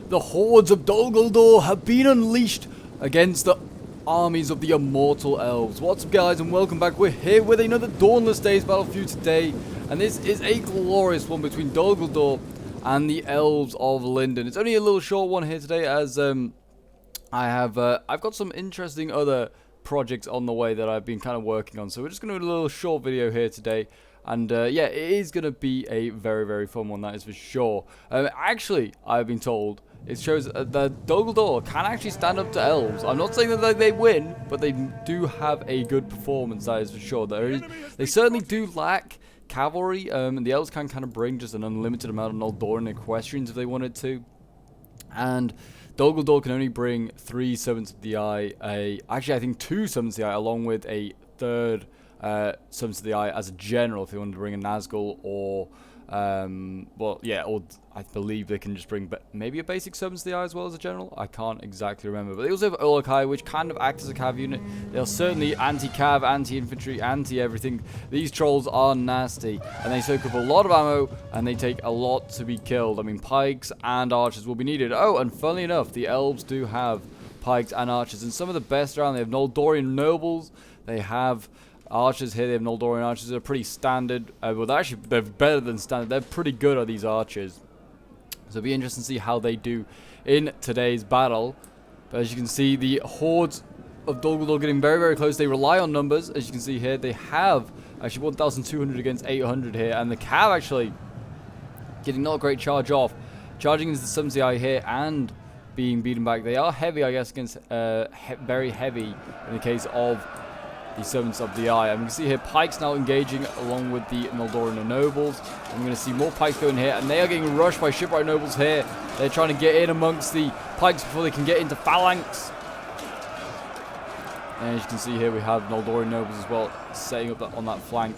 The hordes of Dol Guldur have been unleashed against the armies of the immortal elves. What's up, guys, and welcome back. We're here with another Dawnless Days battle for you today, and this is a glorious one between Dol Guldur and the elves of Linden. It's only a little short one here today, as I've got some interesting other projects on the way that I've been kind of working on. So we're just going to do a little short video here today. And yeah, it is going to be a very, very fun one, that is for sure. Actually, I've been told, it shows that Dol Guldur can actually stand up to elves. I'm not saying that they win, but they do have a good performance, that is for sure. They certainly do lack cavalry, and the elves can kind of bring just an unlimited amount of Noldorian equestrians if they wanted to. And Dol Guldur can only bring 3 Servants of the Eye, actually I think 2 Servants of the Eye, along with a third Servants of the Eye as a general if they wanted to bring a Nazgul, or well, yeah, or I believe they can just bring maybe a basic Servants of the Eye as well as a general. I can't exactly remember, but they also have Uruk-hai, which kind of acts as a cav unit. They're certainly anti-cav, anti-infantry, anti-everything. These trolls are nasty, and they soak up a lot of ammo, and they take a lot to be killed. I mean, pikes and archers will be needed. Oh, and funnily enough, the elves do have pikes and archers, and some of the best around. They have Noldorian nobles, they have archers here, they have Noldorian archers. They're pretty standard. Well, they're better than standard. They're pretty good at these archers. So it'll be interesting to see how they do in today's battle. But as you can see, the hordes of Dol Guldur getting very, very close. They rely on numbers. As you can see here, they have actually 1,200 against 800 here. And the cav actually getting not a great charge off. Charging into the Servants of the Eye here and being beaten back. They are heavy, I guess, against very heavy in the case of the Servants of the Eye. And we can see here pikes now engaging along with the Noldorian nobles. And we're going to see more pikes going here, and they are getting rushed by shipwright nobles here. They're trying to get in amongst the pikes before they can get into phalanx. And as you can see here, we have Noldorian nobles as well setting up on that flank.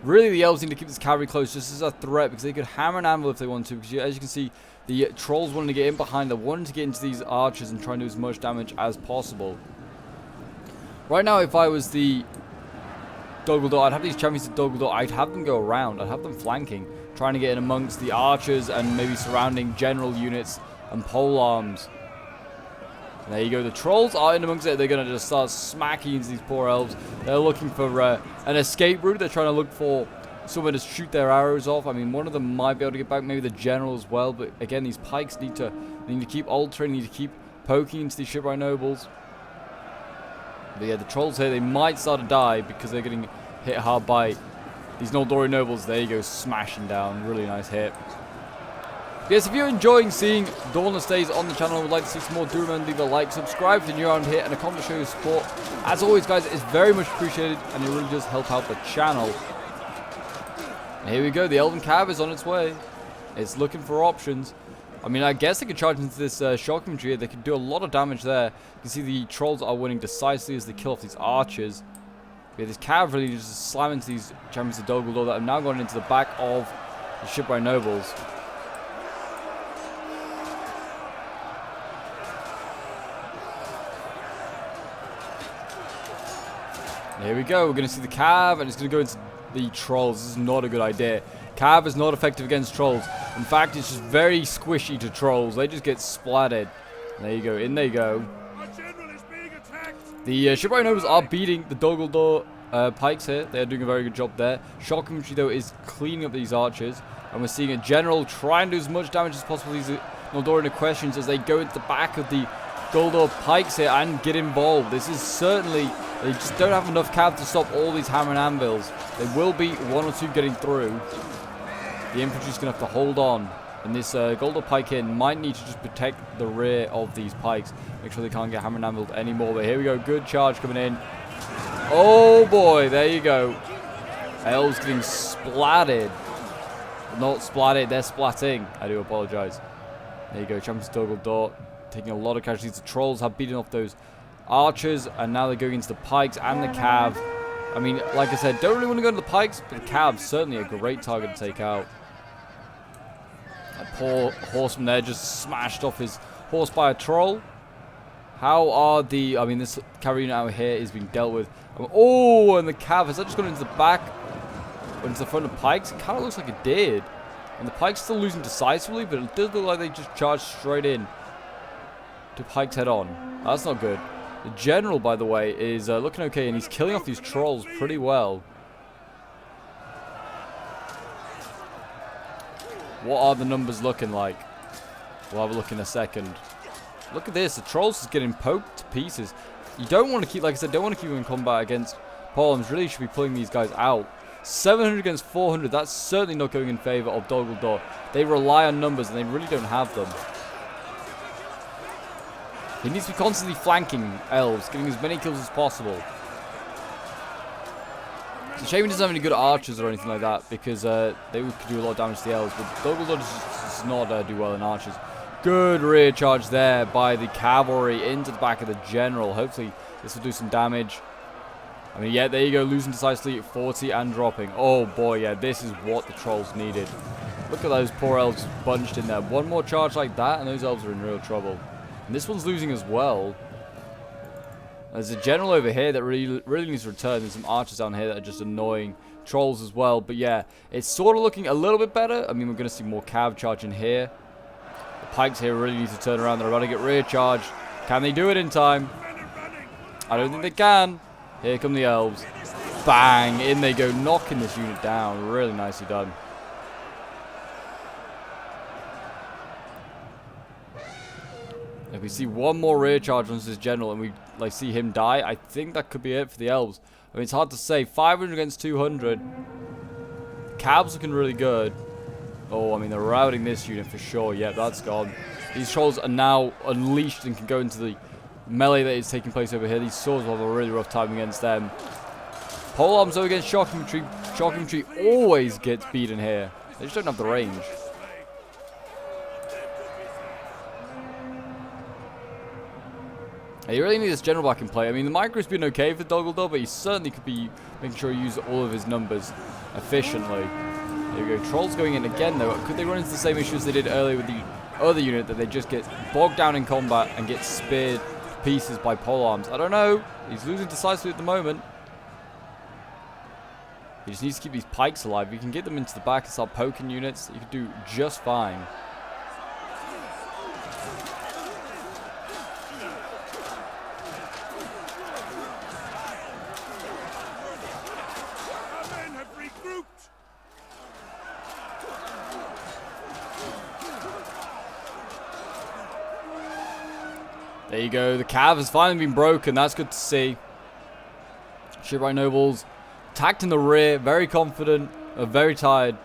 Really, the elves need to keep this cavalry close just as a threat, because they could hammer and anvil if they want to. Because as you can see, the trolls wanting to get in behind, they're wanting to get into these archers and try and do as much damage as possible. Right now, if I was the Dol Guldur, I'd have these champions of Dol Guldur, I'd have them go around, I'd have them flanking, trying to get in amongst the archers and maybe surrounding general units and pole arms. And there you go, the trolls are in amongst it. They're going to just start smacking into these poor elves. They're looking for an escape route. They're trying to look for somewhere to shoot their arrows off. I mean, one of them might be able to get back, maybe the general as well. But again, these pikes need to keep altering, need to keep poking into these shipwright nobles. But yeah, the trolls here, they might start to die because they're getting hit hard by these Noldorian nobles. There you go, smashing down. Really nice hit. Yes, if you're enjoying seeing Dawnless Days on the channel and would like to see some more, do remember to leave a like, subscribe if you're new around here, and a comment to show your support. As always, guys, it's very much appreciated, and it really does help out the channel. And here we go, the Elven Cav is on its way. It's looking for options. I mean, I guess they could charge into this shock infantry. They could do a lot of damage there. You can see the trolls are winning decisively as they kill off these archers. Yeah, this cav really just slam into these champions of Dol Guldur that have now gone into the back of the shipwright nobles. And here we go. We're going to see the cav, and it's going to go into the trolls. This is not a good idea. Cav is not effective against trolls. In fact, it's just very squishy to trolls. They just get splattered. There you go. In they go. The shipwright nobles are beating the Dol Guldur pikes here. They are doing a very good job there. Shock infantry, though, is cleaning up these archers. And we're seeing a general try and do as much damage as possible to these Noldorian equestrians as they go into the back of the Guldur pikes here and get involved. This is certainly... They just don't have enough cav to stop all these hammer and anvils. There will be 1 or 2 getting through. The infantry's going to have to hold on. And this Guldur pike here might need to just protect the rear of these pikes. Make sure they can't get hammer and anviled anymore. But here we go. Good charge coming in. Oh boy. There you go. Elves getting splatted. Not splatted. They're splatting. I do apologize. There you go. Champions Dol Guldur taking a lot of casualties. The trolls have beaten off those archers. And now they're going into the pikes and the cav. I mean, like I said, don't really want to go to the pikes. But the cav's certainly a great target to take out. That poor horseman there just smashed off his horse by a troll. How are the... I mean, this cavalry unit out here is being dealt with. Oh, and the cav, has that just gone into the back? Or into the front of pikes? It kind of looks like it did. And the Pike's still losing decisively, but it does look like they just charged straight in to Pike's head on. That's not good. The General, by the way, is looking okay, and he's killing off these trolls pretty well. What are the numbers looking like? We'll have a look in a second. Look at this. The trolls is getting poked to pieces. You don't want to keep, like I said, don't want to keep them in combat against Polearms. Really should be pulling these guys out. 700 against 400. That's certainly not going in favor of DOL GULDUR. They rely on numbers, and they really don't have them. He needs to be constantly flanking elves, getting as many kills as possible. It's a shame he doesn't have any good archers or anything like that, because they could do a lot of damage to the elves, but DOL GULDUR does not do well in archers. Good rear charge there by the cavalry into the back of the General. Hopefully this will do some damage. I mean, yeah, there you go, losing decisively at 40 and dropping. Oh boy, yeah, this is what the trolls needed. Look at those poor elves bunched in there. One more charge like that, and those elves are in real trouble. And this one's losing as well. There's a General over here that really needs to return. There's some archers down here that are just annoying trolls as well. But yeah, it's sort of looking a little bit better. I mean, we're going to see more cav charging here. The Pikes here really need to turn around. They're about to get rear charged. Can they do it in time? I don't think they can. Here come the elves. Bang! In they go, knocking this unit down. Really nicely done. If we see one more rear charge on this General and we see him die, I think that could be it for the elves. I mean, it's hard to say. 500 against 200. Cab's looking really good. Oh, I mean, they're routing this unit for sure. Yep, that's gone. These trolls are now unleashed and can go into the melee that is taking place over here. These swords will have a really rough time against them. Polearms though against shock infantry. Shock infantry always gets beaten here. They just don't have the range. You really need this General back in play. I mean, the micro's been okay for DOL GULDUR, but he certainly could be making sure he uses all of his numbers efficiently. There we go. Trolls going in again, though. Could they run into the same issues they did earlier with the other unit, that they just get bogged down in combat and get speared to pieces by Polearms? I don't know. He's losing decisively at the moment. He just needs to keep these Pikes alive. If you can get them into the back and start poking units, you could do just fine. There you go. The cav has finally been broken. That's good to see. Shipwright nobles attacked in the rear. Very confident. Very tired.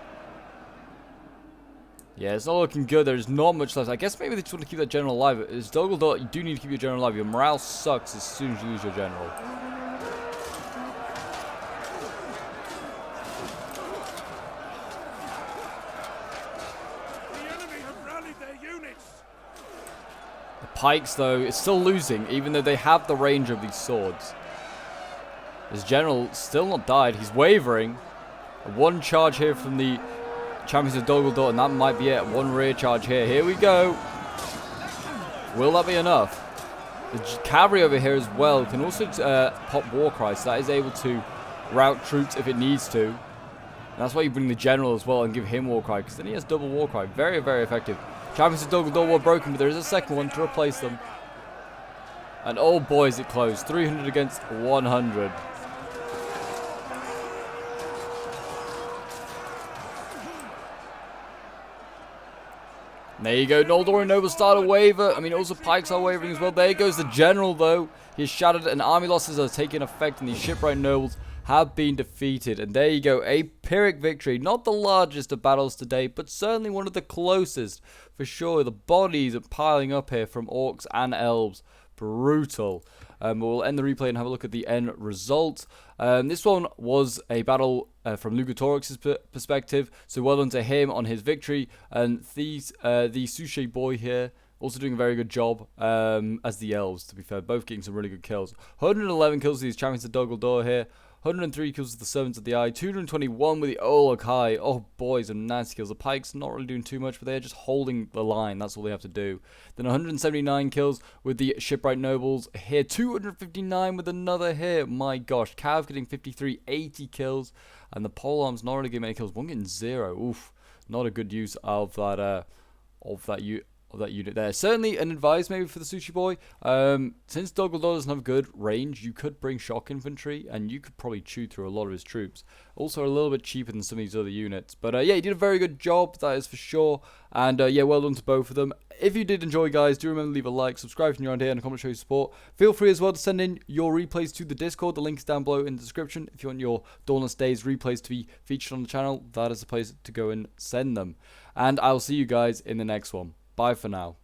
Yeah, it's not looking good. There's not much left. I guess maybe they just want to keep that General alive. As DOL GULDUR, you do need to keep your General alive. Your morale sucks as soon as you lose your General. Pikes, though, is still losing, even though they have the range of these swords. This General still not died. He's wavering. One charge here from the champions of DOL GULDUR, and that might be it. One rear charge here. Here we go. Will that be enough? The cavalry over here as well can also pop war cry, so that is able to rout troops if it needs to. And that's why you bring the General as well and give him war cry, because then he has double war cry. Very, very effective. Champions of DOL GULDUR were broken, but there is a second one to replace them. And oh boy, is it close. 300 against 100. And there you go. Noldorian nobles start a waver. I mean, also Pikes are wavering as well. There goes the General, though. He is shattered, and army losses are taking effect, and the Shipwright nobles have been defeated. And there you go, a Pyrrhic victory. Not the largest of battles to date, but certainly one of the closest for sure. The bodies are piling up here from orcs and elves. Brutal. We'll end the replay and have a look at the end result. This one was a battle from Lugatorix's perspective, so well done to him on his victory. And the Suchet boy here also doing a very good job as the elves, to be fair, both getting some really good kills. 111 kills to these champions of DOL GULDUR here. 103 kills with the Servants of the Eye, 221 with the Olog High. Oh boy, some nasty kills. The Pikes not really doing too much, but they're just holding the line. That's all they have to do. Then 179 kills with the Shipwright Nobles here. 259 with another hit. My gosh, Cav getting 53, 80 kills. And the Polearms not really getting many kills. One getting 0. Oof. not a good use of that unit there. Certainly an advice maybe for the Sushi Boy. Since DOL GULDUR doesn't have good range, you could bring shock infantry, and you could probably chew through a lot of his troops. Also a little bit cheaper than some of these other units. But yeah, he did a very good job, that is for sure. And yeah, well done to both of them. If you did enjoy, guys, do remember to leave a like, subscribe if you're around here, and a comment to show your support. Feel free as well to send in your replays to the Discord. The link's down below in the description. If you want your Dawnless Days replays to be featured on the channel, that is the place to go and send them. And I'll see you guys in the next one. Bye for now.